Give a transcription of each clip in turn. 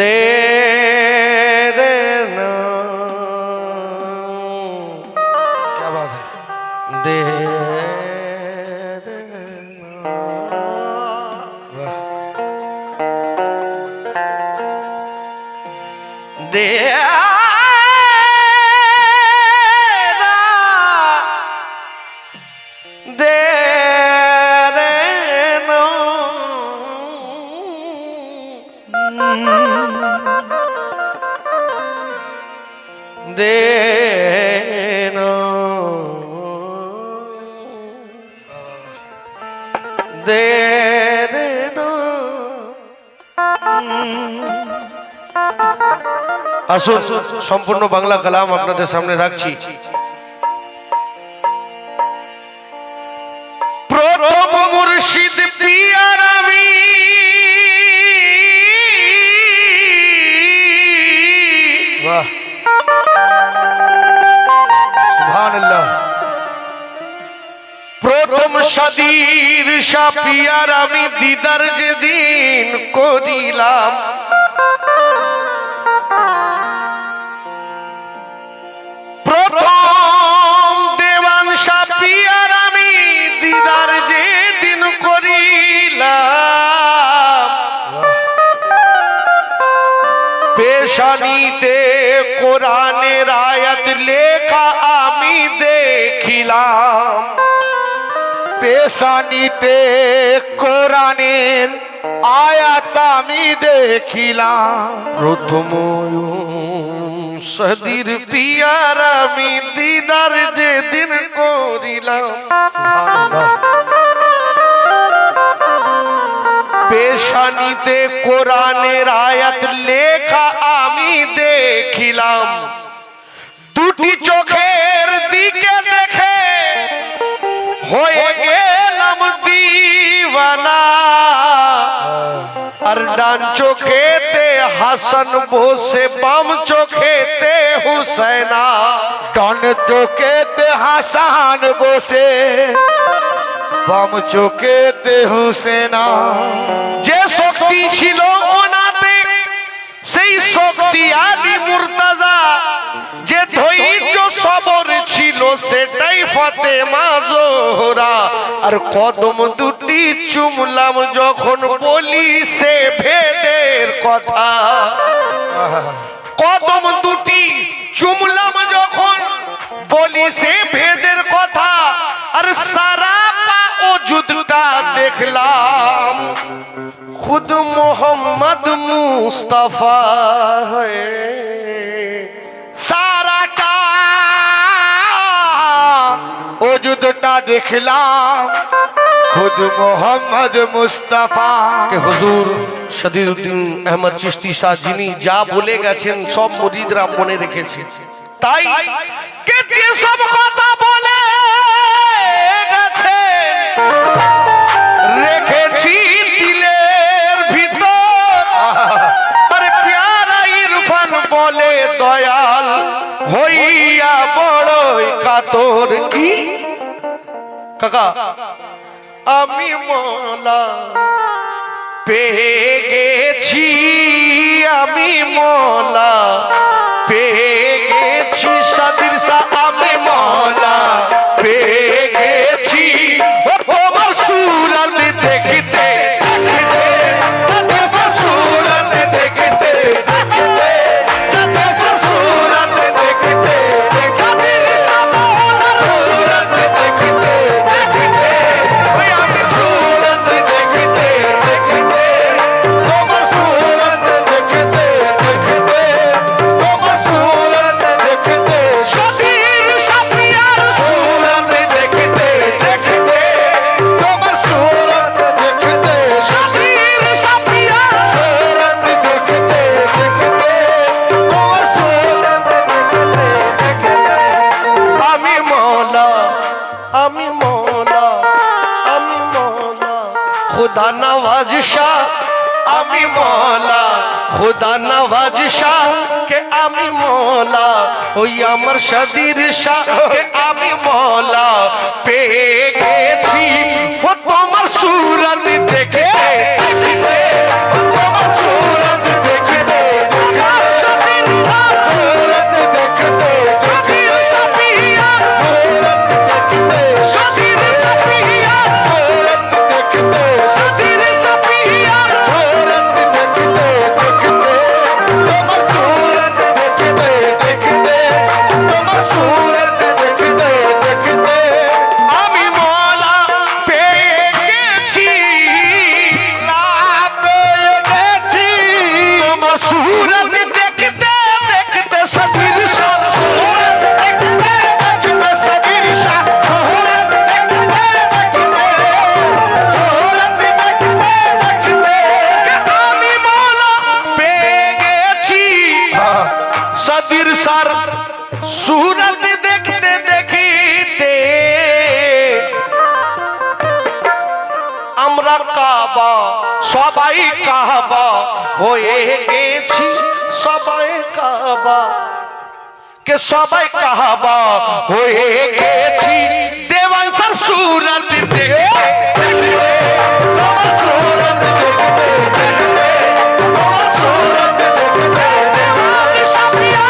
दे देना। क्या बात है। दे दे दे देना दे देना। আসুন সম্পূর্ণ বাংলা কালাম আপনাদের সামনে রাখছি। প্রথম মুর্শিদ পিয়ার আমি वाह सुभानअल्लाह। প্রথম শাদির শাপিয়ার আমি দিদার যেদিন করিলাম, প্রথম দেওয়ান শাপিয়ার আমি দিদার যেদিন করিলাম, পেশানিতে কোরআনের আয়াত লেখা আমি দেখিলাম। পেশানিতে কোরআনের আয়াত আমি দেখিলাম। প্রথম সদির পিয়ার আমি দিদার যেদিন করিলাম, सुभानअल्लाह। পেশানিতে কোরআনের আয়াত লেখা আমি দেখিলাম। দুটি চোখের দিকে দেখে হয়ে গেলাম দিওয়ানা, আর ডান চোখেতে হাসান বসে বাম চোখেতে হুসেনা। ডান চোখেতে হাসান বসে বাম চোখেতে হুসেনা। যে শক্তি ছিল ওনাতে সেই শক্তি আলী মুর্তাজা, যে ধৈর্য সবর ছিল সেটাই ফাতেমা জোহরা। আর কদম দুটি চুমলাম যখন বলি সে ভেদের কথা, কদম দুটি চুমলাম যখন বলি সে ভেদের কথা। আর সারা ওজুদটা দেখলাম খুদ মোহাম্মদ মুস্তাফা है। সারাটা ওজুদটা দেখলাম খুদ মোহাম্মদ মুস্তাফা। के हुजूर শদীদুদ্দীন আহমদ চিশতি শাহ যিনি যা বলে গেছেন সব মুরিদরা মনে রেখেছে। তাই কে যে সব কথা বলে গেছে রেখেছি দিলের ভিতর। আরে প্যারা ইরফান বলে দয়াল হইয়া বড়ই কাতর। কি কাকা আমি মওলা পেয়ে গেছি, আমি মওলা পেয়ে গেছি, শাদির শাহ আমি মওলা পেয়ে গেছি। ও তোমার সুরত দেখতে সুরত দেখতে সুরত দেখতে শাদির শাহ সুরত দেখতে আমি সুরত দেখতে তোমার সুরত দেখতে তোমার সুরত দেখতে শাদির শাপিয়ার সুরত দেখতে তোমার সুরত দেখতে শাদির শাপিয়ার সুরত দেখতে তোমার সুরত দেখতে আমি মওলা আমি মওলা আমি মওলা খুদা নওয়াজ শাহ, আমি মওলা খুদা নওয়াজ শাহ কে আমি মওলা। ওই আমার শাদির শাহ কে আমি মওলা পেয়ে গেছি। ও তোমার সুরত দেখে তোমার সুরত দেখে কাবা সবাই কাবা হয়ে গেছি সবাই কাবা কে সবাই কাবা হয়ে গেছি দেওয়ান স্যার সুরত দেখতে তোমার সুরত দেখতে দেখতে তোমার সুরত দেখতে দেওয়ান শাফিয়া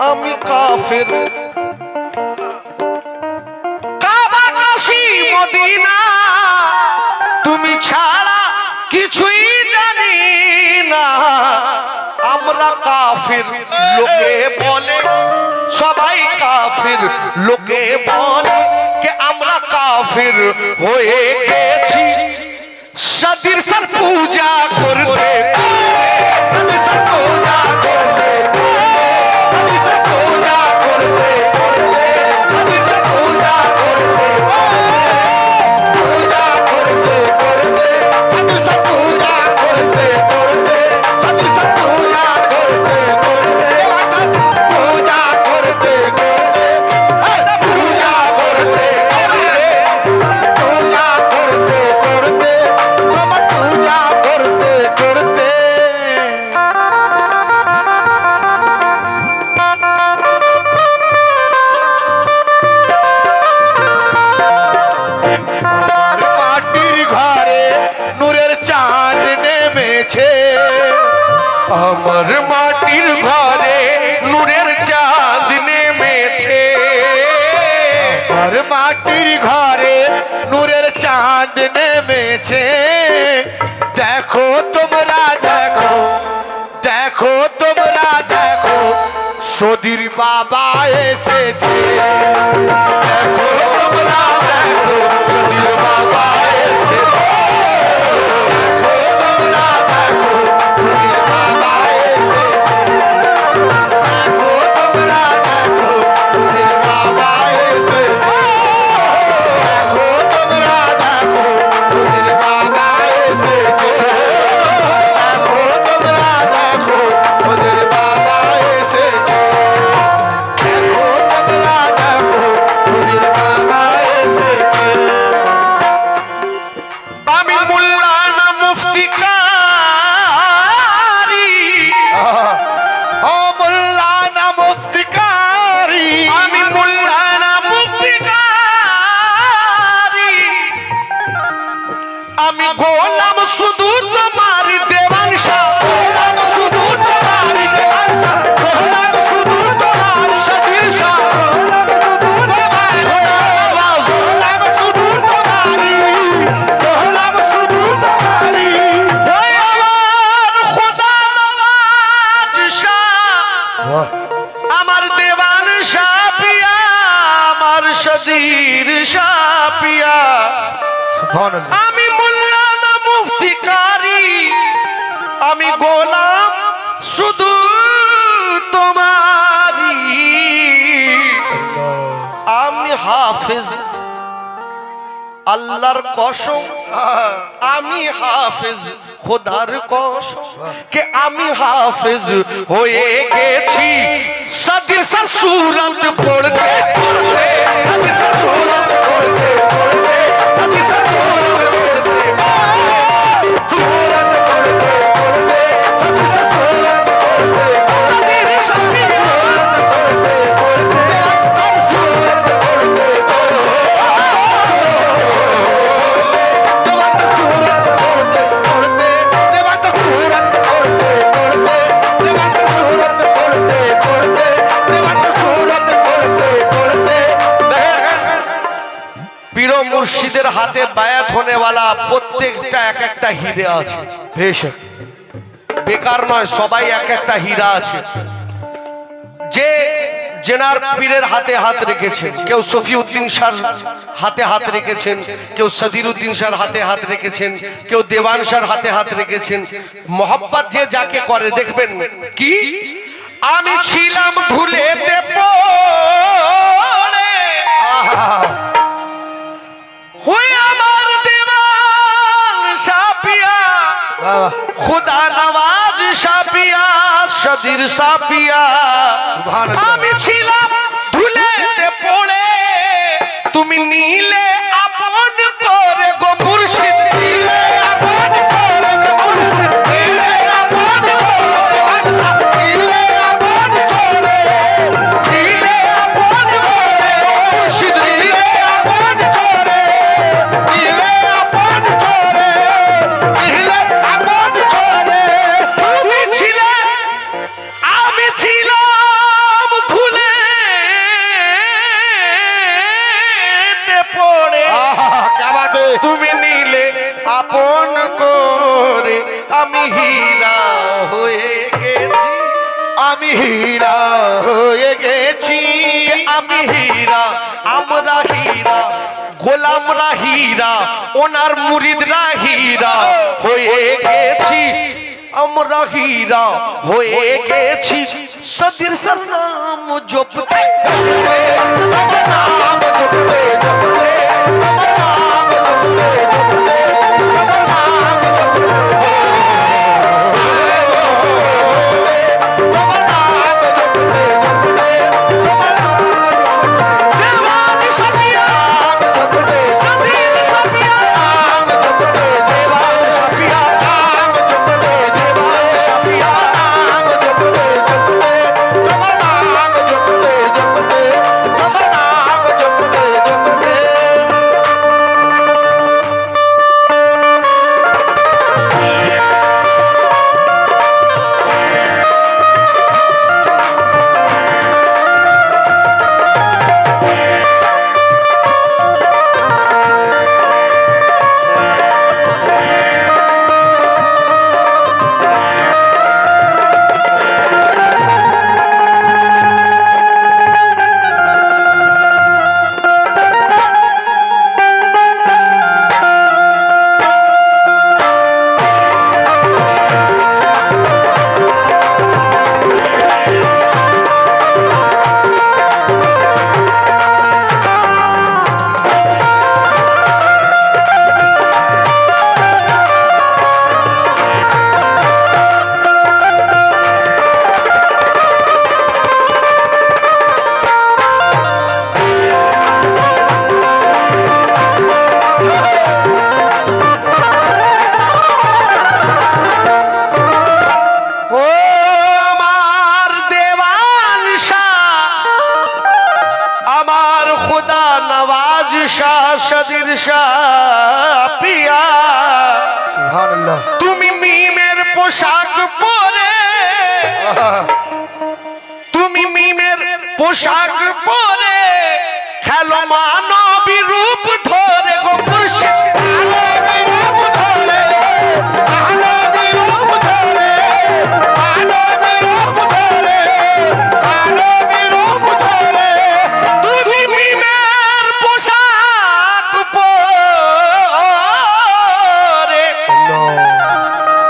আমি কাফের কাবা কাশী মদিনা তুমি ছাড়া কিছুই জানি না আমরা কাফের লোকে বলে সবাই কাফের লোকে বলে কে আমরা কাফের হয়ে গেছি সদির সর পূজা করতে সদির সর পূজা করতে আমার মাটির ঘরে নূরের চাঁদ নেমেছে আর মাটির ঘরে নূরের চাঁদ নেমেছে দেখো তোমরা দেখো দেখো তোমরা দেখো সদীর বাবা এসেছে দেখো তোমরা দেখো সদীর বাবা এসেছে আমার দেওয়ান শাপিয়া আমার সদীর শাপিয়া আমি মোল্লা না মুফতি কারি আমি গোলাম শুধু তোমারি আমি হাফেজ আল্লাহর কসম আমি হাফেজ খোদার কসম কে আমি হাফেজ হয়ে গেছি সদির সর সুরত পড়তে পড়তে সদির সর সুরত পড়তে পড়তে সদির সর সুরত পড়তে সুরত পড়তে পড়তে সদির সর সুরত পড়তে সদির সদির সুরত পড়তে পড়তে সর সুরত পড়তে দেবা তো সুরত পড়তে পড়তে मुर्शिदर हाथे बायात होने वाला प्रत्येकটা এক একটা হিরে আছে बेशक বেকার নয় সবাই এক একটা হীরা আছে যে জেনার পীরের হাতে হাত রেখেছেন কেউ সফিউদ্দিন শাহ হাতে হাত রেখেছেন কেউ সদিরউদ্দিন শাহ হাতে হাত রেখেছেন কেউ দেওয়ান শাহ হাতে হাত রেখেছেন মোহাব্বত যে যাকে করে দেখবেন কি আমি ছিলাম ভুলেতে পড়ে হয়ে আমার দেওয়ান সাপিয়া वाह खुदा नवाज सापिया सदिर सापिया सुभान अल्लाह। আমি ছিলাম ভুলেতে পড়ে তুমি নীলে আপন করে গো মুর্শিদ নীলে আপন করে গো মুর্শিদ নীলে আপন করে আকসা নীলে আপন করে নীলে আপন করে মুর্শিদ নীলে আপন করে नीले अपन करे नीले अपन करे তুমি ছিলে আমি ছিলাম ভুলে পড়ে आहा, क्या बात है তুমি নীলে আপন করে আমি হীরা হয়ে গেছি আমি হীরা হয়ে গেছি আমি হীরা আমরা হীরা গোলামরা হীরা ওনার মুরিদরা হীরা হয়ে গেছি আমরা হীরা হয়ে গেছি সদির সর নাম জপতে তোমার নাম জপতে জপতে তোমার নাম জপতে জপতে তোমার নাম জপতে তোমার নাম জপতে জপতে তোমার দেওয়ান সাপিয়া নাম জপতে সদির সাপিয়া নাম জপতে দেওয়ান সাপিয়া নাম জপতে দেওয়ান সাপিয়া নাম জপতে জপতে তোমার নাম জপতে জপতে তোমার নাম জপতে জপতে ও আমার দেওয়ান শাহ আমার খুদা নওয়াজ শাহ সদির শাহ পিয়া সুবহান আল্লাহ তুমি মিমের পোশাক পরে তুমি মিমের পোশাক পরে খেলো মানবী রূপ ধরে গো মুর্শিদ মানবী রূপ ধরে মানবী রূপ ধরে মানবী রূপ ধরে মানবী রূপ ধরে তুমি মিমের পোশাক পরে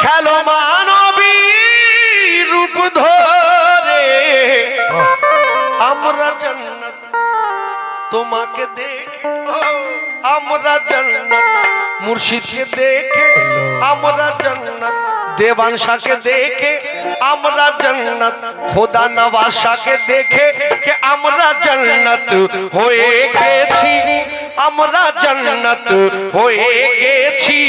খেলো মানবী রূপ ধরে আমরা জান্নাত তোমাকে দেখে আমরা জান্নাত মুর্শিদকে দেখে আমরা জান্নাত দেওয়ান শাহকে দেখে আমরা জান্নাত খোদা নওয়াজ শাহকে দেখে কে আমরা জান্নাত হয়ে গেছি আমরা জান্নাত হয়ে গেছি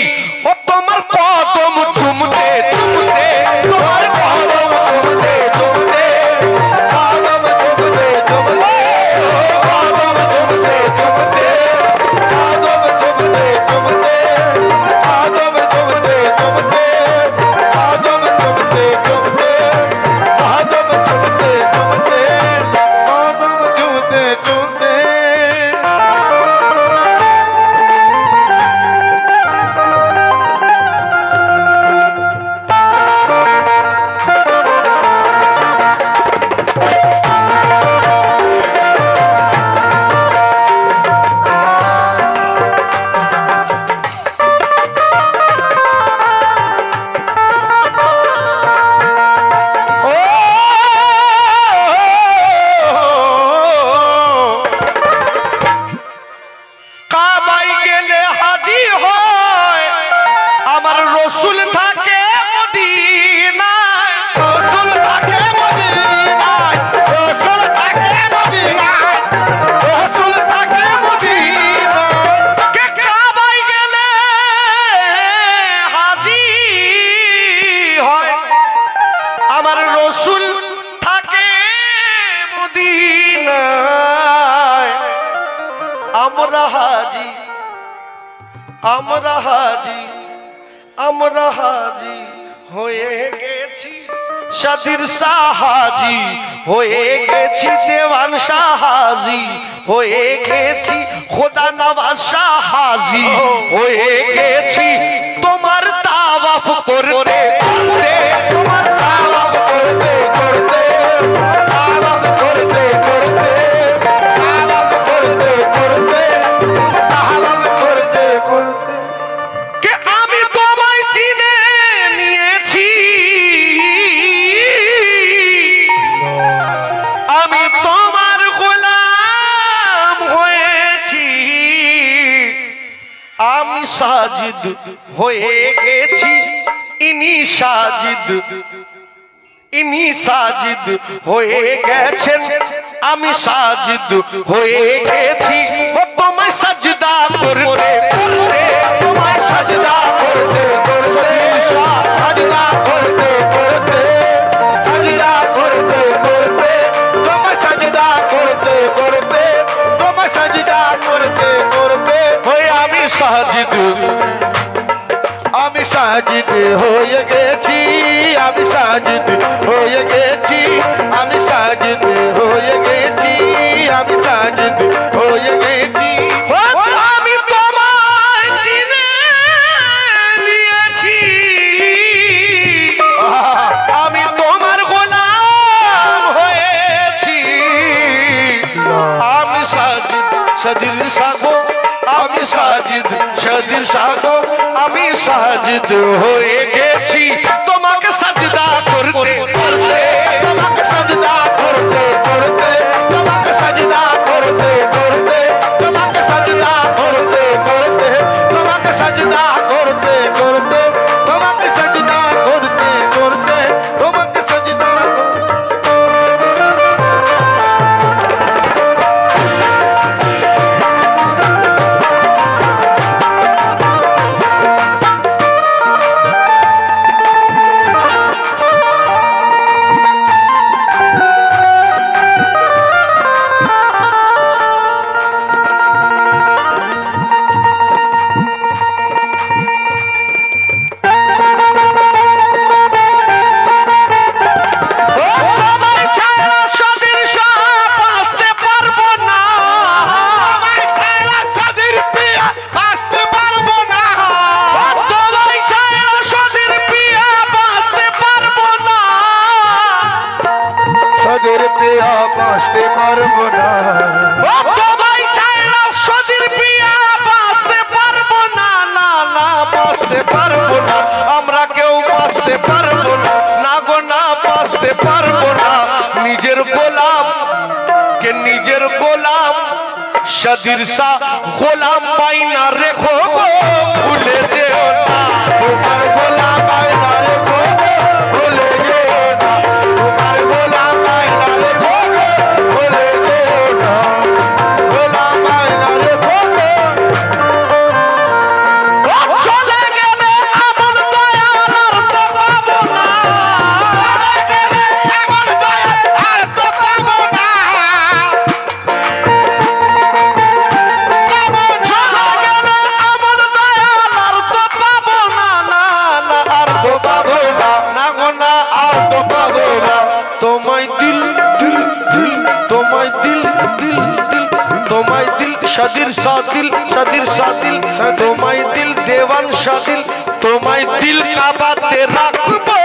ও তোমার কদম চুমতে চুমতে তোমার কদম চুমতে চুমতে আদম জগতে জগতে আদম জগতে জগতে আদম জগতে জগতে আদম জগতে জগতে আদম জগতে জগতে আদম জগতে জগতে আদম জগতে জগতে আমরা হাজি আমরা হাজি আমরা হাজি হয়ে গেছি শাদির সাহাজি হয়ে গেছি দেওয়ান সাহাজি হয়ে গেছি খোদা নওয়াজ সাহাজি হয়ে গেছি তোমার তাওয়াফ করতে করতে তোমার তাওয়াফ করতে করতে তাওয়াফ করতে করতে তাওয়াফ করতে করতে তাওয়াফ করতে করতে কে আমি তোমায় চিনে নিয়েছি আমি তোমার গোলাম হয়েছি আমি সাজিদ হয়ে গেছি ইনি সাজিদ হয়ে গেছেন আমি সাজিদ হয়ে গেছি ও তোমায় সাজদা করতে করতে তোমায় সাজদা করতে করতে সাজদা করতে করতে সাজদা করতে করতে তোমার সাজদা করতে করতে তোমার সাজদা করতে করতে ওই আমি সাজিদ হয়ে গেছি আমি সাজিদ হয়ে গেছি আমি সাজিদ হয়ে গেছি আমি সাজিদ হয়ে গেছি ও আমি তোমায় চিনে নিয়েছি আমি তোমার গোলাম হয়েছি আমি সাজিদ সাগো আমি সাজিদ সাগো আমি সাজিদ হয়ে গেছি তোমাকে সাজদা করতে করতে তোমাকে সাজদা করতে করতে তোমাকে সাজদা করতে করতে তোমাকে সাজদা করতে করতে তোমাকে সাজদা করতে করতে তোমাকে সাজদা করতে করতে তোমাকে সাজদা তোমায় ছাড়া সাদের সাপ আসতে পারবো না তোমায় ছাড়া সাদের পিয়া বাঁচতে পারবো না তোমায় ছাড়া সাদের পিয়া বাঁচতে পারবো না সাদের পিয়া বাঁচতে পারবো না তোমায় ছাড়া সাদের পিয়া বাঁচতে পারবো না না না বাঁচতে পারবো না আমরা কেউ বাঁচতে পারবো না না গো না বাঁচতে পারবো না নিজের গোলাম কে নিজের গোলাম শাদির সা গোলাম পাইনা রেখো গো ভুলে যেও না তোমার গোলাম আয়না রে গোগো ভুলে যেও না তোমার গোলাম আয়না রে গোগো ভুলে যেও না গোলাম আয়না রে গোগো চলে গেলে আমন দয়াল আর তো পাবো না এমন দয়া আর তো পাবো না চলে গেলে আমন দয়াল আর তো পাবো না না না আর তো পাবো না না গো না আর তো পাবো না তোমায় দিল দিল দিল তোমায় দিল দিল দিল তোমায় দিল শাদির সাদিল তোমায় দিল দেওয়ান শাদিল তোমায় দিল কাবাতে রাখবো